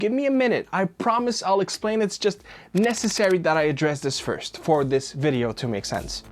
Give me a minute, I promise I'll explain. It's just necessary that I address this first for this video to make sense.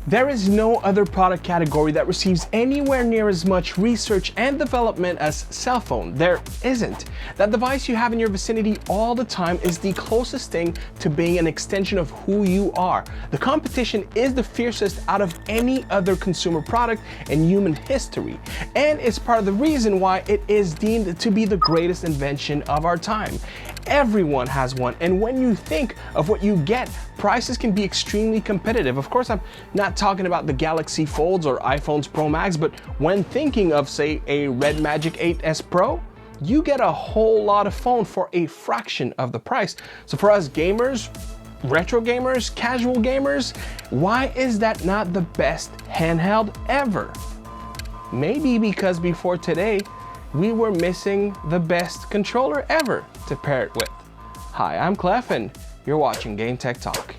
There is no other product category that receives anywhere near as much research and development as cell phone. There isn't. That device you have in your vicinity all the time is the closest thing to being an extension of who you are. The competition is the fiercest out of any other consumer product in human history, and it's part of the reason why it is deemed to be the greatest invention of our time. Everyone has one, and when you think of what you get, prices can be extremely competitive. Of course, I'm not talking about the Galaxy Folds or iPhones Pro Max, but when thinking of, say, a Red Magic 8S Pro, you get a whole lot of phone for a fraction of the price. So for us gamers, retro gamers, casual gamers, why is that not the best handheld ever? Maybe because before today, we were missing the best controller ever to pair it with. Hi, I'm Clef, and you're watching GameTechTalk.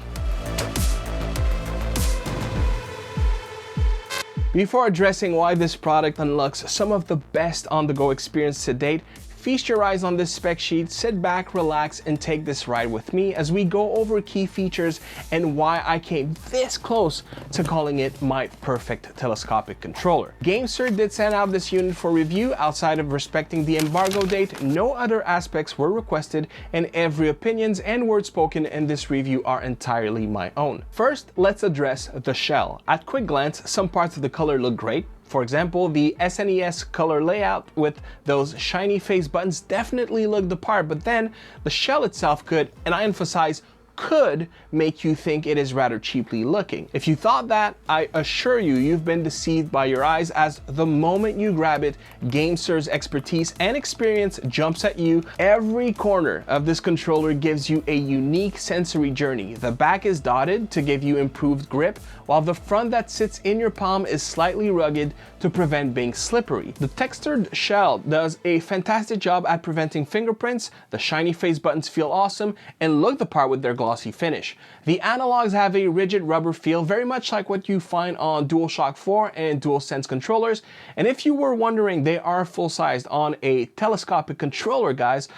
Before addressing why this product unlocks some of the best on-the-go experience to date, feast your eyes on this spec sheet, sit back, relax, and take this ride with me as we go over key features and why I came this close to calling it my perfect telescopic controller. GameSir did send out this unit for review. Outside of respecting the embargo date, no other aspects were requested, and every opinions and words spoken in this review are entirely my own. First, let's address the shell. At quick glance, some parts of the color look great. For example, the SNES color layout with those shiny face buttons definitely look the part, but then the shell itself could, and I emphasize could, make you think it is rather cheaply looking. If you thought that, I assure you, you've been deceived by your eyes, as the moment you grab it, GameSir's expertise and experience jumps at you. Every corner of this controller gives you a unique sensory journey. The back is dotted to give you improved grip, while the front that sits in your palm is slightly rugged to prevent being slippery. The textured shell does a fantastic job at preventing fingerprints. The shiny face buttons feel awesome and look the part with their glossy finish. The analogs have a rigid rubber feel, very much like what you find on DualShock 4 and DualSense controllers. And if you were wondering, they are full-sized on a telescopic controller, guys.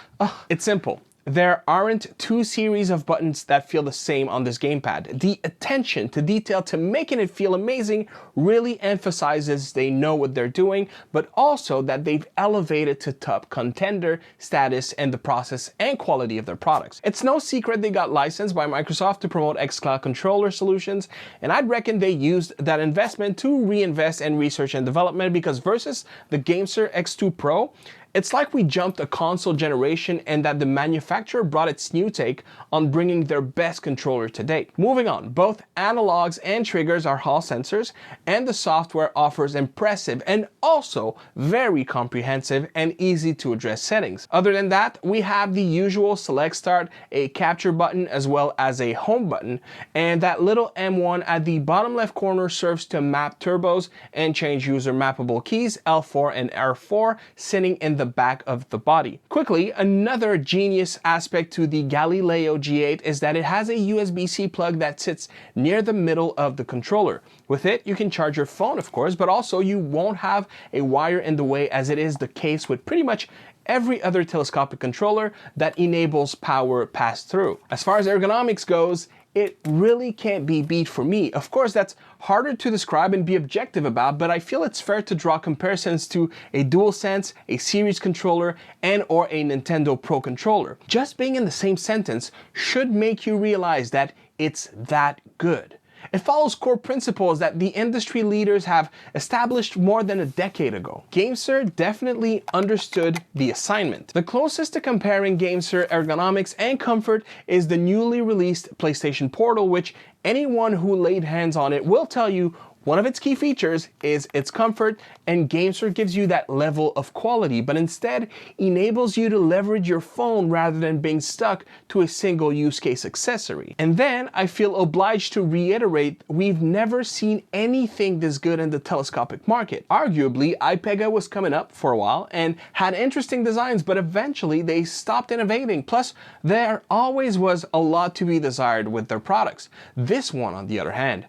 It's simple. There aren't two series of buttons that feel the same on this gamepad. The attention to detail to making it feel amazing really emphasizes they know what they're doing, but also that they've elevated to top contender status in the process and quality of their products. It's no secret they got licensed by Microsoft to promote xCloud controller solutions, and I'd reckon they used that investment to reinvest in research and development, because versus the GameSir X2 Pro, it's like we jumped a console generation and that the manufacturer brought its new take on bringing their best controller to date. Moving on, both analogs and triggers are Hall sensors, and the software offers impressive and also very comprehensive and easy to address settings. Other than that, we have the usual select start, a capture button, as well as a home button, and that little M1 at the bottom left corner serves to map turbos and change user mappable keys, L4 and R4, sitting in the back of the body. Quickly, another genius aspect to the Galileo G8 is that it has a USB-C plug that sits near the middle of the controller. With it, you can charge your phone, of course, but also you won't have a wire in the way, as it is the case with pretty much every other telescopic controller that enables power pass-through. As far as ergonomics goes, it really can't be beat for me. Of course, that's harder to describe and be objective about, but I feel it's fair to draw comparisons to a DualSense, a Series controller, and or a Nintendo Pro controller. Just being in the same sentence should make you realize that it's that good. It follows core principles that the industry leaders have established more than a decade ago. GameSir definitely understood the assignment. The closest to comparing GameSir ergonomics and comfort is the newly released PlayStation Portal, which anyone who laid hands on it will tell you one of its key features is its comfort, and GameSir gives you that level of quality, but instead enables you to leverage your phone rather than being stuck to a single use case accessory. And then I feel obliged to reiterate, we've never seen anything this good in the telescopic market. Arguably, iPega was coming up for a while and had interesting designs, but eventually they stopped innovating. Plus, there always was a lot to be desired with their products. This one, on the other hand,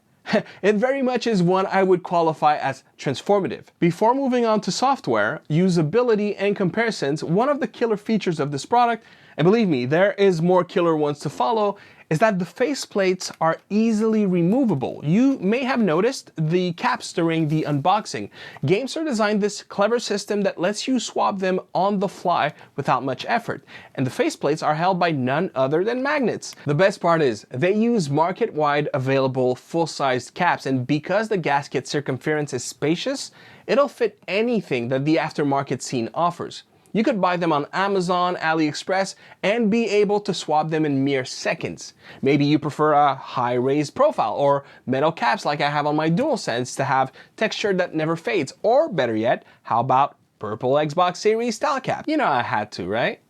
it very much is one I would qualify as transformative. Before moving on to software, usability, and comparisons, one of the killer features of this product And believe me, there is more killer ones to follow, is that the faceplates are easily removable. You may have noticed the caps during the unboxing. GameSir designed this clever system that lets you swap them on the fly without much effort. And the faceplates are held by none other than magnets. The best part is, they use market-wide available full-sized caps, and because the gasket circumference is spacious, it'll fit anything that the aftermarket scene offers. You could buy them on Amazon, AliExpress, and be able to swap them in mere seconds. Maybe you prefer a high-raised profile or metal caps like I have on my DualSense to have texture that never fades. Or better yet, how about purple Xbox Series style cap? You know I had to, right?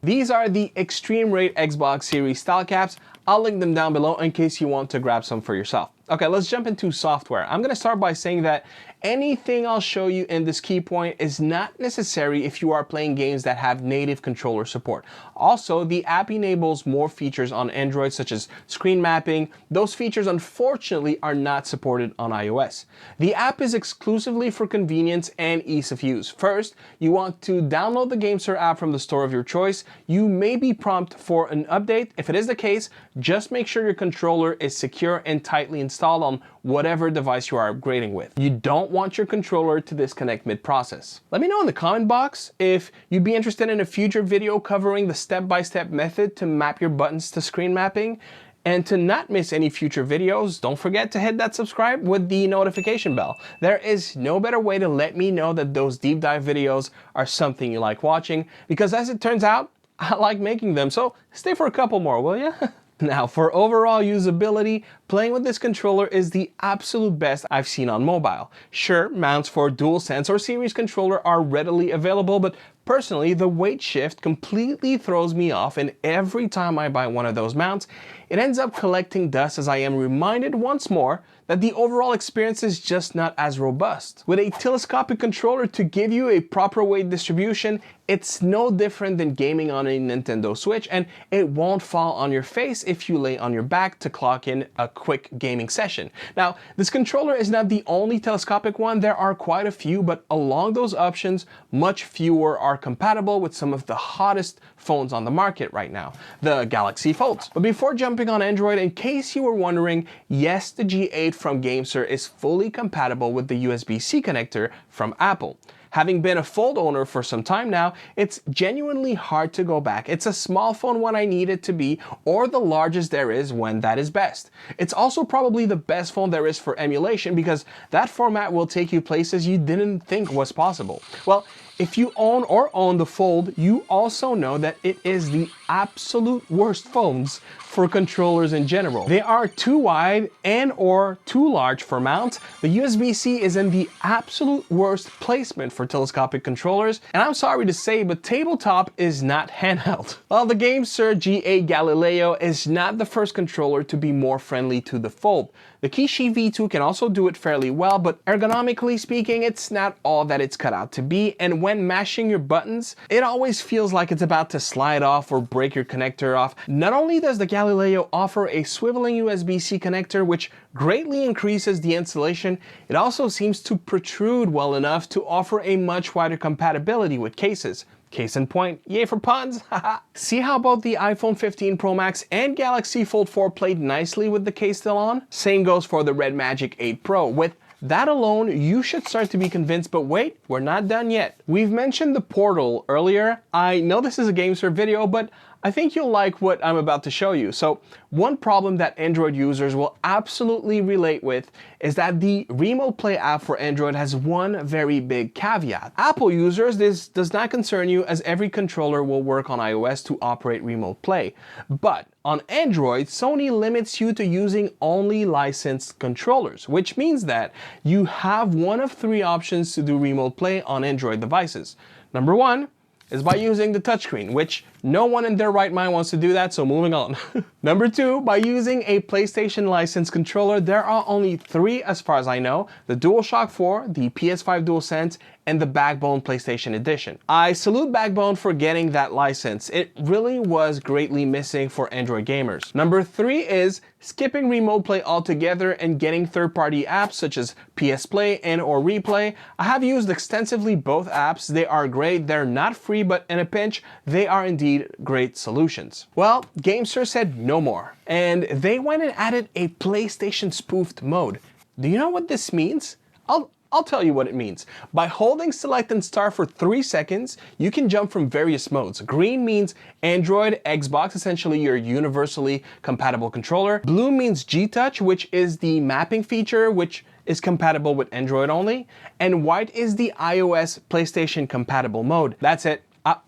These are the Extreme Rate Xbox Series style caps. I'll link them down below in case you want to grab some for yourself. Okay, let's jump into software. I'm gonna start by saying that anything I'll show you in this key point is not necessary if you are playing games that have native controller support. Also, the app enables more features on Android, such as screen mapping. Those features, unfortunately, are not supported on iOS. The app is exclusively for convenience and ease of use. First, you want to download the GameSir app from the store of your choice. You may be prompted for an update. If it is the case, just make sure your controller is secure and tightly installed on whatever device you are upgrading with. You don't want your controller to disconnect mid-process. Let me know in the comment box if you'd be interested in a future video covering the step-by-step method to map your buttons to screen mapping. And to not miss any future videos, don't forget to hit that subscribe with the notification bell. There is no better way to let me know that those deep dive videos are something you like watching, because as it turns out, I like making them, so stay for a couple more, will ya? Now, for overall usability, playing with this controller is the absolute best I've seen on mobile. Sure, mounts for DualSense or Series controller are readily available, but personally, the weight shift completely throws me off, and every time I buy one of those mounts, it ends up collecting dust as I am reminded once more that the overall experience is just not as robust. With a telescopic controller to give you a proper weight distribution, it's no different than gaming on a Nintendo Switch, and it won't fall on your face if you lay on your back to clock in a quick gaming session. Now, this controller is not the only telescopic one. There are quite a few, but along those options, much fewer are compatible with some of the hottest phones on the market right now, the Galaxy Folds. But before jumping on Android, in case you were wondering, yes, the G8 from GameSir is fully compatible with the USB-C connector from Apple. Having been a Fold owner for some time now, it's genuinely hard to go back. It's a small phone when I need it to be, or the largest there is when that is best. It's also probably the best phone there is for emulation, because that format will take you places you didn't think was possible. Well, if you own the Fold, you also know that it is the absolute worst phones for controllers in general. They are too wide and or too large for mounts. The USB-C is in the absolute worst placement for telescopic controllers, and I'm sorry to say, but tabletop is not handheld. Well, the GameSir G8 Galileo is not the first controller to be more friendly to the Fold. The Kishi V2 can also do it fairly well, but ergonomically speaking, it's not all that it's cut out to be, and when mashing your buttons, it always feels like it's about to slide off or break your connector off. Not only does the Galileo offer a swiveling USB-C connector, which greatly increases the installation, it also seems to protrude well enough to offer a much wider compatibility with cases. Case in point, yay for puns, haha. See how both the iPhone 15 Pro Max and Galaxy Fold 4 played nicely with the case still on? Same goes for the Red Magic 8 Pro. With that alone, you should start to be convinced, but wait, we're not done yet. We've mentioned the Portal earlier. I know this is a GameSir video, but I think you'll like what I'm about to show you. So one problem that Android users will absolutely relate with is that the Remote Play app for Android has one very big caveat. Apple users, this does not concern you, as every controller will work on iOS to operate Remote Play. But on Android, Sony limits you to using only licensed controllers, which means that you have one of three options to do Remote Play on Android devices. Number one is by using the touchscreen, which no one in their right mind wants to do that, so moving on. Number two, by using a PlayStation licensed controller. There are only three as far as I know: the DualShock 4, the PS5 DualSense, and the Backbone PlayStation Edition. I salute Backbone for getting that license. It really was greatly missing for Android gamers. Number three is skipping Remote Play altogether and getting third-party apps such as PS Play and or Replay. I have used extensively both apps. They are great. They're not free, but in a pinch, they are indeed indeed great solutions. Well, GameSir said no more, and they went and added a PlayStation spoofed mode. Do you know what this means? I'll tell you what it means. By holding select and start for 3 seconds, you can jump from various modes. Green means Android, Xbox, essentially your universally compatible controller. Blue means G-Touch, which is the mapping feature, which is compatible with Android only. And white is the iOS PlayStation compatible mode. That's it.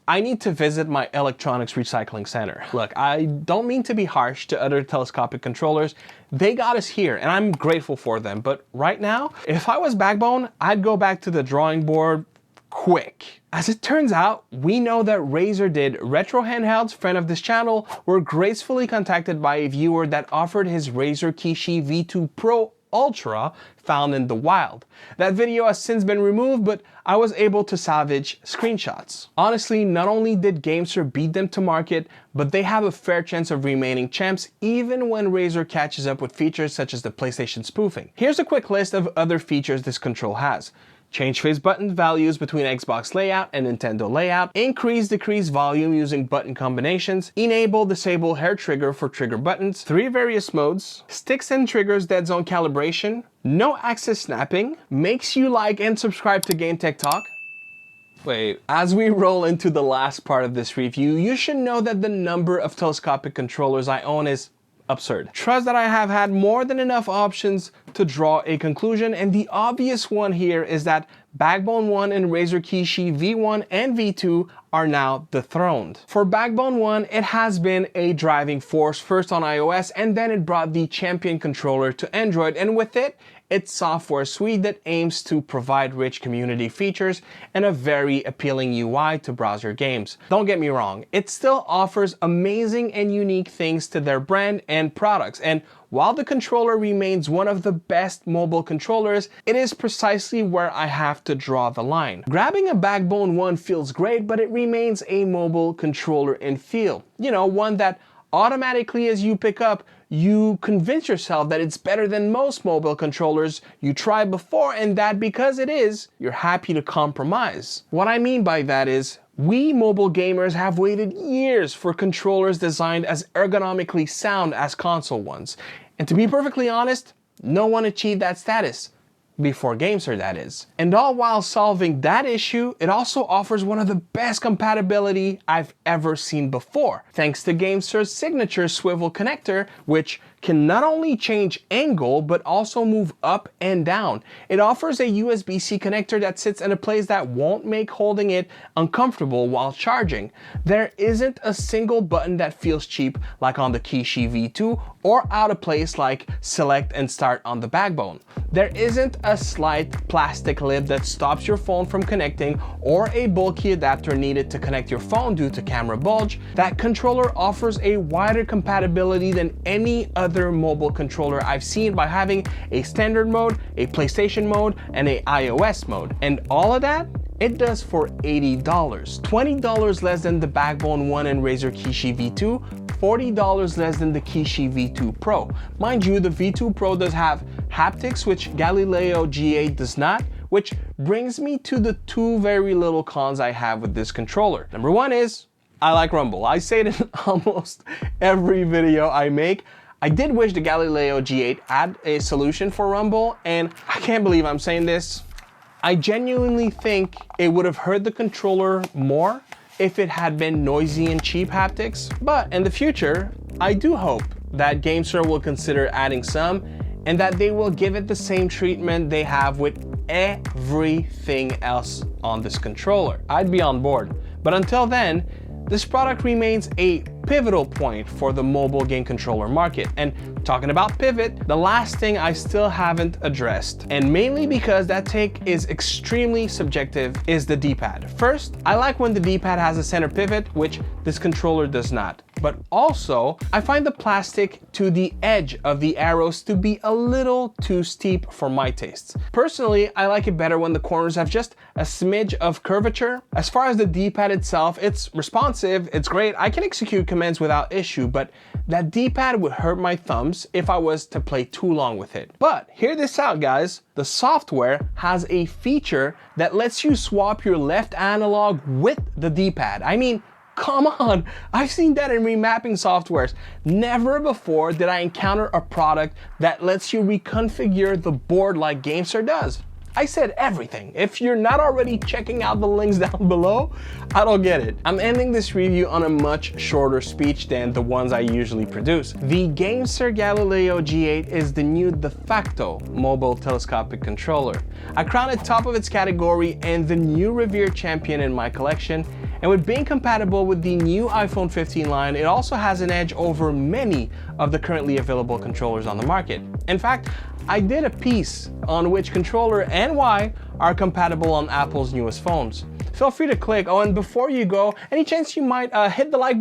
I need to visit my electronics recycling center. Look, I don't mean to be harsh to other telescopic controllers. They got us here and I'm grateful for them. But right now, if I was Backbone, I'd go back to the drawing board quick. As it turns out, we know that Razer did. Retro Handhelds, friend of this channel, were gracefully contacted by a viewer that offered his Razer Kishi V2 Pro Ultra found in the wild. That video has since been removed, but I was able to salvage screenshots. Honestly, not only did GameSir beat them to market, but they have a fair chance of remaining champs even when Razer catches up with features such as the PlayStation spoofing. Here's a quick list of other features this control has. Change face button values between Xbox layout and Nintendo layout, increase decrease volume using button combinations, enable disable hair trigger for trigger buttons, 3 various modes, sticks and triggers dead zone calibration, no axis snapping, makes you like and subscribe to GameTechTalk. Wait, as we roll into the last part of this review, you should know that the number of telescopic controllers I own is absurd. Trust that I have had more than enough options to draw a conclusion, and the obvious one here is that Backbone 1 and Razer Kishi V1 and V2 are now dethroned. For Backbone 1, it has been a driving force, first on iOS, and then it brought the champion controller to Android, and with it, its software suite that aims to provide rich community features and a very appealing UI to browse your games. Don't get me wrong, it still offers amazing and unique things to their brand and products, and while the controller remains one of the best mobile controllers, it is precisely where I have to draw the line. Grabbing a Backbone 1 feels great, but it remains a mobile controller in feel. You know, one that automatically as you pick up, you convince yourself that it's better than most mobile controllers you tried before, and that because it is, you're happy to compromise. What I mean by that is, we mobile gamers have waited years for controllers designed as ergonomically sound as console ones. And to be perfectly honest, no one achieved that status. Before GameSir, that is. And all while solving that issue, it also offers one of the best compatibility I've ever seen before, thanks to GameSir's signature swivel connector, which can not only change angle, but also move up and down. It offers a USB-C connector that sits in a place that won't make holding it uncomfortable while charging. There isn't a single button that feels cheap like on the Kishi V2 or out of place like select and start on the Backbone. There isn't a slight plastic lid that stops your phone from connecting or a bulky adapter needed to connect your phone due to camera bulge. That controller offers a wider compatibility than any other mobile controller I've seen by having a standard mode, a PlayStation mode, and a iOS mode. And all of that, it does for $80, $20 less than the Backbone 1 and Razer Kishi V2, $40 less than the Kishi V2 Pro. Mind you, the V2 Pro does have haptics, which Galileo G8 does not, which brings me to the 2 very little cons I have with this controller. Number 1 is, I like rumble. I say it in almost every video I make. I did wish the Galileo G8 had a solution for rumble, and I can't believe I'm saying this. I genuinely think it would have hurt the controller more if it had been noisy and cheap haptics, but in the future, I do hope that GameSir will consider adding some and that they will give it the same treatment they have with everything else on this controller. I'd be on board, but until then, this product remains a pivotal point for the mobile game controller market. And talking about pivot, the last thing I still haven't addressed, and mainly because that take is extremely subjective, is the D-pad. First, I like when the D-pad has a center pivot, which this controller does not. But also, I find the plastic to the edge of the arrows to be a little too steep for my tastes. Personally, I like it better when the corners have just a smidge of curvature. As far as the D-pad itself, it's responsive, it's great, I can execute commands without issue, but that D-pad would hurt my thumbs if I was to play too long with it. But hear this out, guys. The software has a feature that lets you swap your left analog with the D-pad. I mean, Come on, I've seen that in remapping softwares. Never before did I encounter a product that lets you reconfigure the board like GameSir does. I said everything. If you're not already checking out the links down below, I don't get it. I'm ending this review on a much shorter speech than the ones I usually produce. The GameSir Galileo G8 is the new de facto mobile telescopic controller. I crown it top of its category and the new revered champion in my collection. And with being compatible with the new iPhone 15 line, it also has an edge over many of the currently available controllers on the market. In fact, I did a piece on which controller and why are compatible on Apple's newest phones. Feel free to click. Oh, and before you go, any chance you might hit the like button?